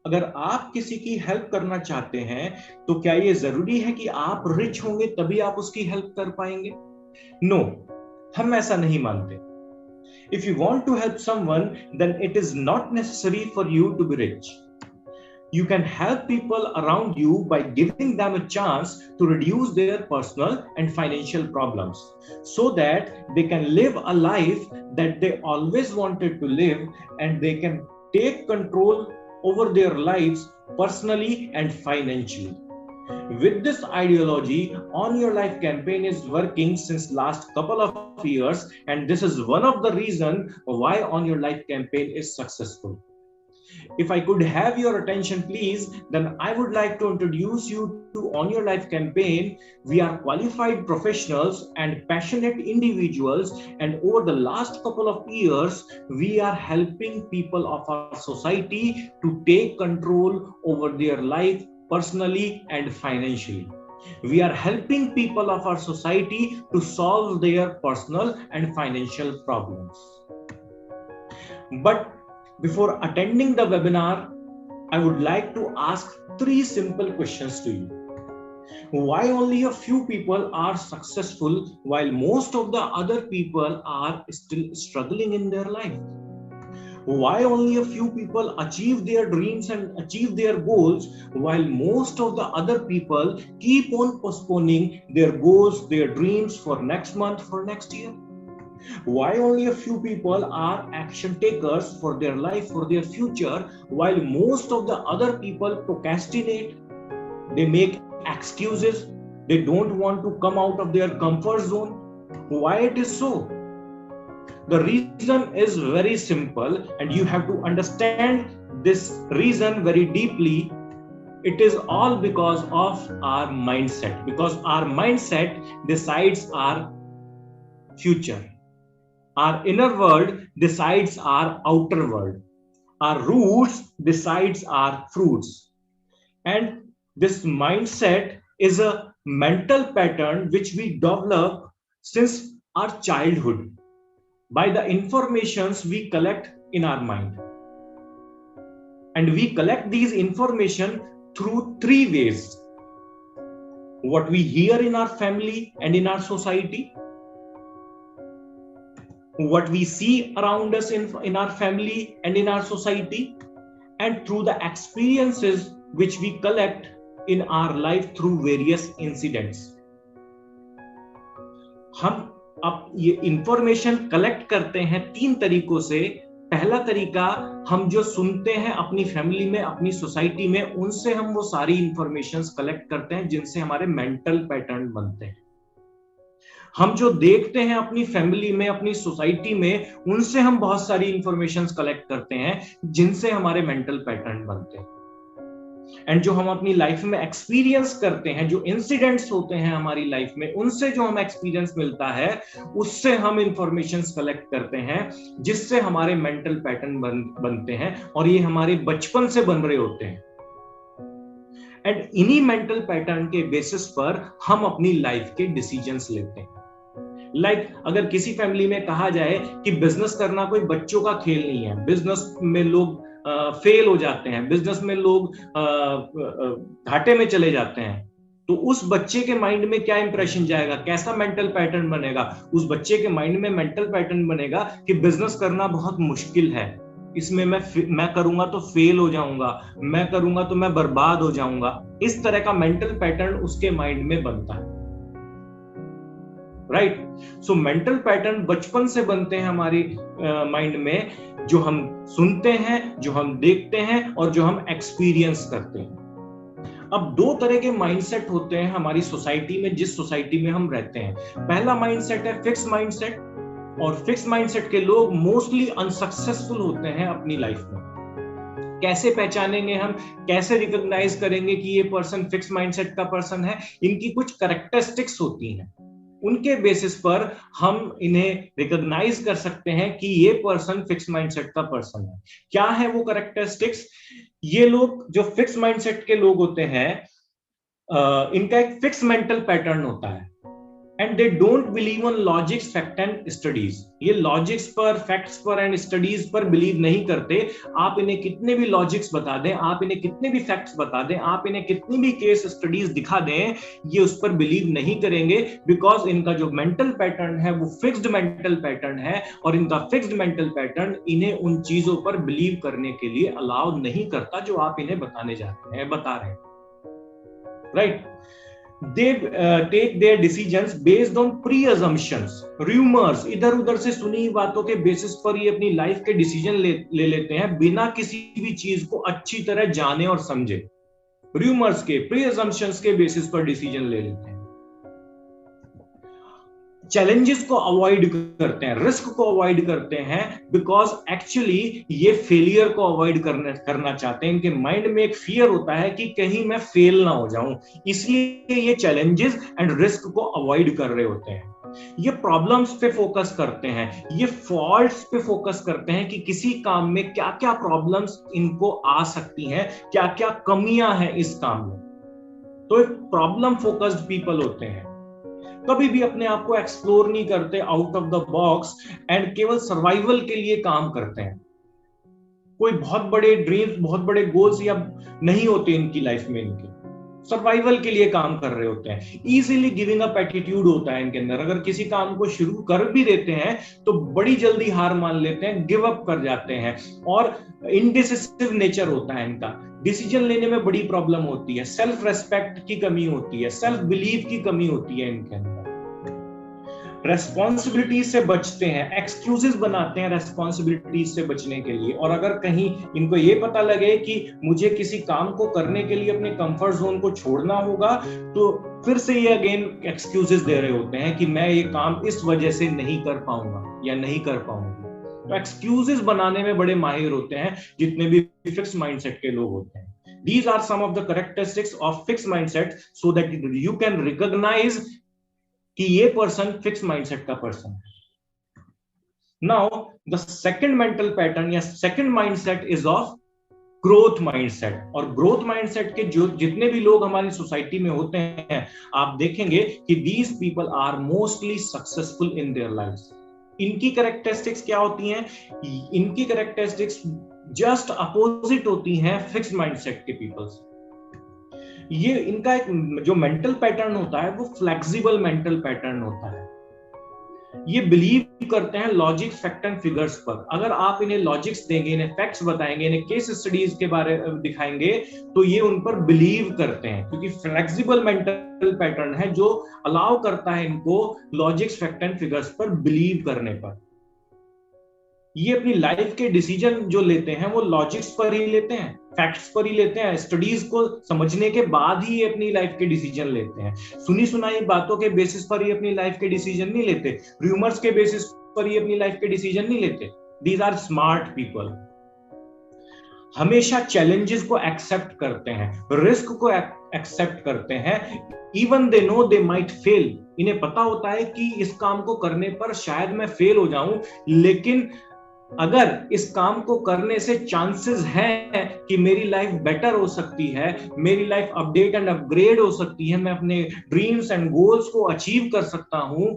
अगर आप किसी की हेल्प करना चाहते हैं तो क्या ये जरूरी है कि आप रिच होंगे तभी आप उसकी हेल्प कर पाएंगे? नो, हम ऐसा नहीं मानते। If you want to help someone then it is not necessary for you to be rich. You can help people around you by giving them a chance to reduce their personal and financial problems so that they can live a life that they always wanted to live, and they can take control over their lives personally and financially. With this ideology, On Your Life campaign is working since last couple of years, and this is one of the reason why On Your Life campaign is successful. If I could have your attention, please, then I would like to introduce you to On Your Life campaign. We are qualified professionals and passionate individuals, and over the last couple of years, we are helping people of our society to take control over their life personally and financially. We are helping people of our society to solve their personal and financial problems. But before attending the webinar, I would like to ask 3 simple questions to you. Why only a few people are successful while most of the other people are still struggling in their life? Why only a few people achieve their dreams and achieve their goals while most of the other people keep on postponing their goals, their dreams for next month, for next year? Why only a few people are action takers for their life, for their future, while most of the other people procrastinate? They make excuses. They don't want to come out of their comfort zone. Why it is so? The reason is very simple, and you have to understand this reason very deeply. It is all because of our mindset, because our mindset decides our future. Our inner world decides our outer world. Our roots decides our fruits. And this mindset is a mental pattern which we develop since our childhood by the informations we collect in our mind. And we collect these information through 3 ways. What we hear in our family and in our society, what we see around us in our family and in our society, and through the experiences which we collect in our life through various incidents. हम अब ये information collect करते हैं 3 तरीकों से. पहला तरीका, हम जो सुनते हैं अपनी फैमिली में, अपनी सोसाइटी में, उनसे हम वो सारी इंफॉर्मेशंस कलेक्ट करते हैं जिनसे हमारे मेंटल पैटर्न बनते हैं. हम जो देखते हैं अपनी फैमिली में, अपनी सोसाइटी में, उनसे हम बहुत सारी इंफॉर्मेशंस कलेक्ट करते हैं जिनसे हमारे मेंटल पैटर्न बनते हैं. एंड जो हम अपनी लाइफ में एक्सपीरियंस करते हैं, जो इंसिडेंट्स होते हैं हमारी लाइफ में, उनसे जो हमें एक्सपीरियंस मिलता है, उससे हम इंफॉर्मेशंस कलेक्ट करते हैं जिससे हमारे मेंटल पैटर्न बनते हैं, और ये हमारे बचपन से बन रहे होते हैं. एंड इन्हीं मेंटल पैटर्न के बेसिस पर हम अपनी लाइफ के डिसीजंस लेते हैं. अगर किसी फैमिली में कहा जाए कि बिजनेस करना कोई बच्चों का खेल नहीं है, बिजनेस में लोग फेल हो जाते हैं, बिजनेस में लोग घाटे में चले जाते हैं, तो उस बच्चे के माइंड में क्या इंप्रेशन जाएगा, कैसा मेंटल पैटर्न बनेगा? उस बच्चे के माइंड में मेंटल पैटर्न बनेगा कि बिजनेस करना बहुत मुश्किल है, इसमें मैं करूंगा तो फेल हो जाऊंगा, मैं करूंगा तो मैं बर्बाद हो जाऊंगा. इस तरह का मेंटल पैटर्न उसके माइंड में बनता है. राइट? सो मेंटल पैटर्न बचपन से बनते हैं हमारी माइंड में, जो हम सुनते हैं, जो हम देखते हैं, और जो हम एक्सपीरियंस करते हैं. अब 2 तरह के माइंडसेट होते हैं हमारी सोसाइटी में, जिस सोसाइटी में हम रहते हैं. पहला माइंडसेट है फिक्स माइंडसेट, और फिक्स माइंडसेट के लोग मोस्टली अनसक्सेसफुल होते हैं अपनी लाइफ में. कैसे पहचानेंगे हम, कैसे रिकॉग्नाइज करेंगे कि ये पर्सन फिक्स माइंडसेट का पर्सन है? इनकी कुछ कैरेक्टरिस्टिक्स होती हैं, उनके बेसिस पर हम इन्हें रिकॉग्नाइज कर सकते हैं कि ये पर्सन फिक्स माइंडसेट का पर्सन है. क्या है वो कैरेक्टरिस्टिक्स? ये लोग जो फिक्स माइंडसेट के लोग होते हैं, इनका एक फिक्स मेंटल पैटर्न होता है. And they don't believe on logics, fact and studies. ये लॉजिक्स पर, फैक्ट्स पर एंड स्टडीज पर बिलीव नहीं करते। आप इन्हें कितने भी लॉजिक्स बता दें, आप इन्हें कितने भी फैक्ट्स बता दें, आप इन्हें कितनी भी केस स्टडीज दिखा दें, ये उस पर बिलीव नहीं करेंगे, बिकॉज इनका जो मेंटल पैटर्न है वो फिक्स्ड मेंटल पैटर्न है, और इनका फिक्स्ड मेंटल पैटर्न इन्हें उन चीजों पर बिलीव करने के लिए अलाउ नहीं करता जो आप इन्हें बता रहे हैं, right? They take their decisions based on pre-assumptions, rumors, इधर उधर से सुनी बातों के बेसिस पर ये अपनी लाइफ के डिसीजन ले लेते हैं, बिना किसी भी चीज को अच्छी तरह जाने और समझे। रूमर्स के, प्री-assumptions के बेसिस पर डिसीजन ले लेते हैं। चैलेंजेस को अवॉइड करते हैं, रिस्क को अवॉइड करते हैं, बिकॉज एक्चुअली ये फेलियर को अवॉइड करना चाहते हैं। इनके माइंड में एक फियर होता है कि कहीं मैं फेल ना हो जाऊं, इसलिए ये चैलेंजेस एंड रिस्क को अवॉइड कर रहे होते हैं। ये प्रॉब्लम्स पे फोकस करते हैं, ये फॉल्ट्स पे फोकस करते हैं कि किसी काम में क्या क्या प्रॉब्लम्स इनको आ सकती हैं, क्या क्या कमियां हैं इस काम में। तो एक प्रॉब्लम फोकस्ड पीपल होते हैं। कभी भी अपने आप को एक्सप्लोर नहीं करते out of the box, and केवल सर्वाइवल के लिए काम करते हैं। कोई बहुत बड़े ड्रीम्स, बहुत बड़े गोल्स या नहीं होते इनकी लाइफ में, इनके सर्वाइवल के लिए काम कर रहे होते हैं। इजीली गिविंग अप एटीट्यूड होता है इनके अंदर। अगर किसी काम को शुरू कर भी देते हैं तो बड़ी जल्दी हार मान लेते हैं, गिव अप कर जाते हैं, और इनडिसिसिव नेचर होता है इनका। डिसीजन लेने में बड़ी प्रॉब्लम होती है, सेल्फ रेस्पेक्ट की कमी होती है, सेल्फ बिलीफ की कमी होती है इनके अंदर। रेस्पॉन्सिबिलिटी से बचते हैं, एक्सक्यूजेस बनाते हैं रेस्पॉन्सिबिलिटी से बचने के लिए। और अगर कहीं इनको ये पता लगे कि मुझे किसी काम को करने के लिए अपने कंफर्ट जोन को छोड़ना होगा, तो फिर से ये अगेन एक्सक्यूजेस दे रहे होते हैं कि मैं ये काम इस वजह से नहीं कर पाऊंगा या नहीं कर पाऊंगी। तो एक्सक्यूजेस बनाने में बड़े माहिर होते हैं जितने भी फिक्स माइंडसेट के लोग होते हैं। These are some of the characteristics of fixed mindset, so that you can recognize कि ये पर्सन फिक्स माइंडसेट का पर्सन है। Now the second mental pattern या second mindset is of growth mindset. और ग्रोथ माइंडसेट के जो जितने भी लोग हमारी सोसाइटी में होते हैं, आप देखेंगे कि these people are mostly successful in their lives. इनकी कैरेक्टरिस्टिक्स क्या होती हैं? इनकी कैरेक्टरिस्टिक्स जस्ट अपोजिट होती हैं फिक्स्ड माइंडसेट के पीपल्स। ये इनका एक जो मेंटल पैटर्न होता है वो फ्लेक्सिबल मेंटल पैटर्न होता है। ये बिलीव करते हैं लॉजिक, फैक्ट एंड फिगर्स पर। अगर आप इन्हें लॉजिक्स देंगे, इन्हें फैक्ट्स बताएंगे, इन्हें केस स्टडीज के बारे में दिखाएंगे, तो ये उन पर बिलीव करते हैं, क्योंकि फ्लेक्सिबल मेंटल पैटर्न है जो अलाउ करता है इनको लॉजिक्स, फैक्ट एंड फिगर्स पर बिलीव करने पर। ये अपनी लाइफ के डिसीजन जो लेते हैं वो लॉजिक्स पर ही लेते हैं, फैक्ट्स पर ही लेते हैं, स्टडीज को समझने के बाद ही ये अपनी लाइफ के डिसीजन लेते हैं। सुनी सुनाई बातों के बेसिस पर ही अपनी लाइफ के डिसीजन नहीं लेते, रूमर्स के बेसिस पर ही अपनी लाइफ के डिसीजन नहीं लेते। These are smart people. हमेशा चैलेंजेस को एक्सेप्ट करते हैं, रिस्क को एक्सेप्ट करते हैं, even they know they might fail. इन्हें पता होता है कि इस काम को करने पर शायद मैं फेल हो जाऊं, लेकिन अगर इस काम को करने से चांसेस हैं कि मेरी लाइफ बेटर हो सकती है, मेरी लाइफ अपडेट एंड अपग्रेड हो सकती है, मैं अपने ड्रीम्स एंड गोल्स को अचीव कर सकता हूं,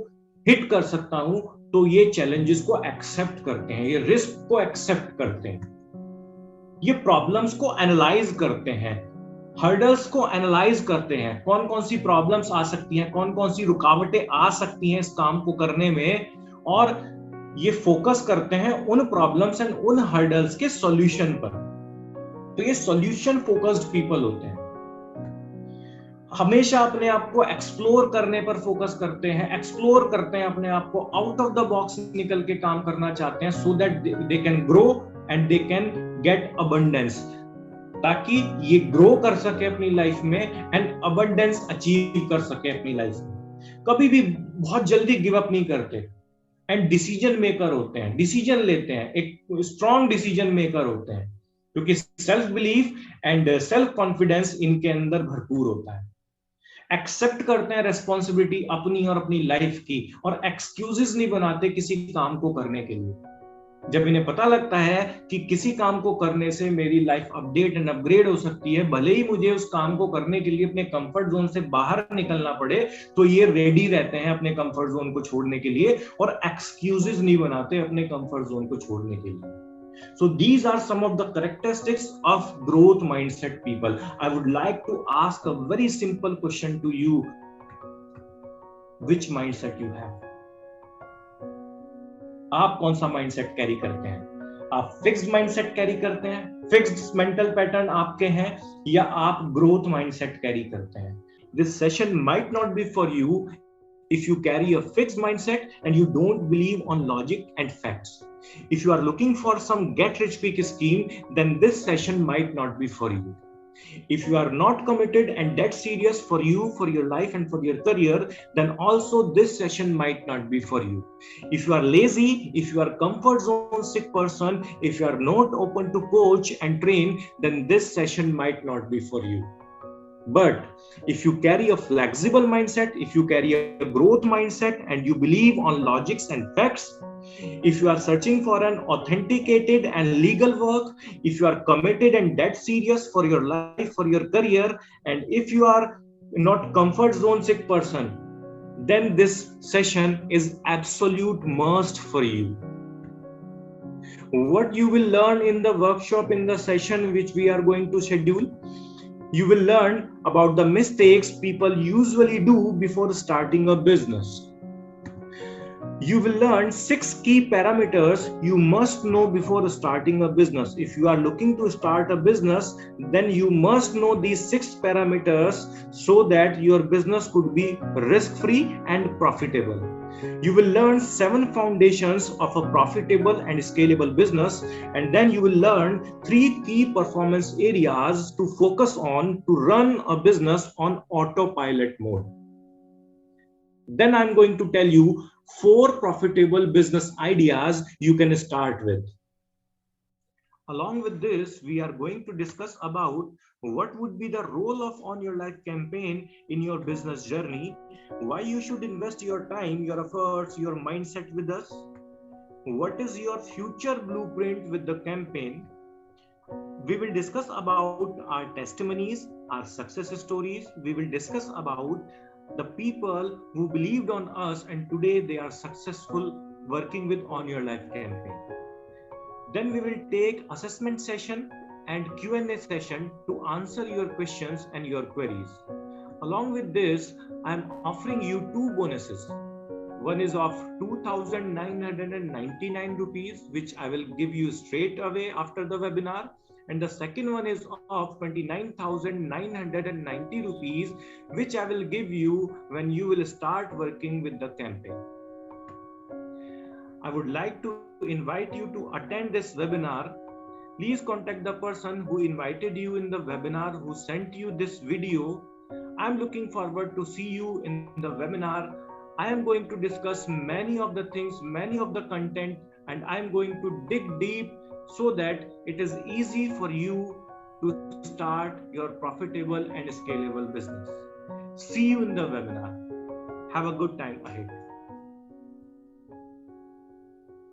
हिट कर सकता हूं, तो ये चैलेंजेस को एक्सेप्ट करते हैं, ये रिस्क को एक्सेप्ट करते हैं, ये प्रॉब्लम्स को एनालाइज करते हैं, हर्डल्स को एनालाइज करते हैं, कौन कौन सी प्रॉब्लम्स आ सकती हैं, कौन कौन सी रुकावटें आ सकती हैं इस काम को करने में, और ये फोकस करते हैं उन प्रॉब्लम्स एंड उन हर्डल्स के सॉल्यूशन पर। तो ये सॉल्यूशन फोकस्ड पीपल होते हैं। हमेशा अपने आप को एक्सप्लोर करने पर फोकस करते हैं, एक्सप्लोर करते हैं अपने आप को, आउट ऑफ द बॉक्स निकल के काम करना चाहते हैं, so that they can grow and they can get abundance, ताकि ये ग्रो कर सके अपनी लाइफ में एंड अबंडेंस अचीव कर सके अपनी लाइफ में। कभी भी बहुत जल्दी गिव अप नहीं करते एंड डिसीजन मेकर होते हैं, डिसीजन लेते हैं, एक स्ट्रॉन्ग डिसीजन मेकर होते हैं, क्योंकि self belief and self confidence इनके अंदर भरपूर होता है। एक्सेप्ट करते हैं रेस्पॉन्सिबिलिटी अपनी और अपनी लाइफ की, और एक्सक्यूजेस नहीं बनाते किसी काम को करने के लिए। जब इन्हें पता लगता है कि किसी काम को करने से मेरी लाइफ अपडेट एंड अपग्रेड हो सकती है, भले ही मुझे उस काम को करने के लिए अपने कंफर्ट जोन से बाहर निकलना पड़े, तो ये रेडी रहते हैं अपने कंफर्ट जोन को छोड़ने के लिए और एक्सक्यूजेस नहीं बनाते अपने कंफर्ट जोन को छोड़ने के लिए. So these are some of the characteristics of growth mindset people. I would like to ask a very simple question to you. Which mindset you have? आप कौन सा माइंडसेट कैरी करते हैं? आप फिक्स्ड माइंडसेट कैरी करते हैं, fixed mental pattern आपके हैं, या आप ग्रोथ माइंडसेट कैरी करते हैं? This session might not be for you if you carry a fixed mindset and you don't believe on logic and facts. If you are looking for some get rich quick scheme, then this session might not be for you. If you are not committed and dead serious for you, for your life and for your career, then also this session might not be for you. If you are lazy, if you are comfort zone sick person, if you are not open to coach and train, then this session might not be for you. But if you carry a flexible mindset, if you carry a growth mindset and you believe on logics and facts, if you are searching for an authenticated and legal work, if you are committed and dead serious for your life, for your career, and if you are not comfort zone sick person, then this session is absolute must for you. What you will learn in the workshop, in the session which we are going to schedule, you will learn about the mistakes people usually do before starting a business. You will learn 6 key parameters you must know before starting a business. If you are looking to start a business, then you must know these 6 parameters so that your business could be risk-free and profitable. You will learn 7 foundations of a profitable and scalable business, and then you will learn 3 key performance areas to focus on to run a business on autopilot mode. Then I'm going to tell you 4 profitable business ideas you can start with. Along with this, we are going to discuss about what would be the role of On Your Life campaign in your business journey, why you should invest your time, your efforts, your mindset with us, what is your future blueprint with the campaign. We will discuss about our testimonies, our success stories. We will discuss about the people who believed on us and today they are successful working with On Your Life campaign. Then we will take assessment session and Q&A session to answer your questions and your queries. Along with this, I am offering you 2 bonuses. One is of 2,999 rupees, which I will give you straight away after the webinar. And the second one is of 29,990 rupees, which I will give you when you will start working with the campaign. I would like to invite you to attend this webinar. Please contact the person who invited you in the webinar, who sent you this video. I'm looking forward to see you in the webinar. I am going to discuss many of the things, many of the content, and I'm going to dig deep so that it is easy for you to start your profitable and scalable business. See you in the webinar. Have a good time ahead.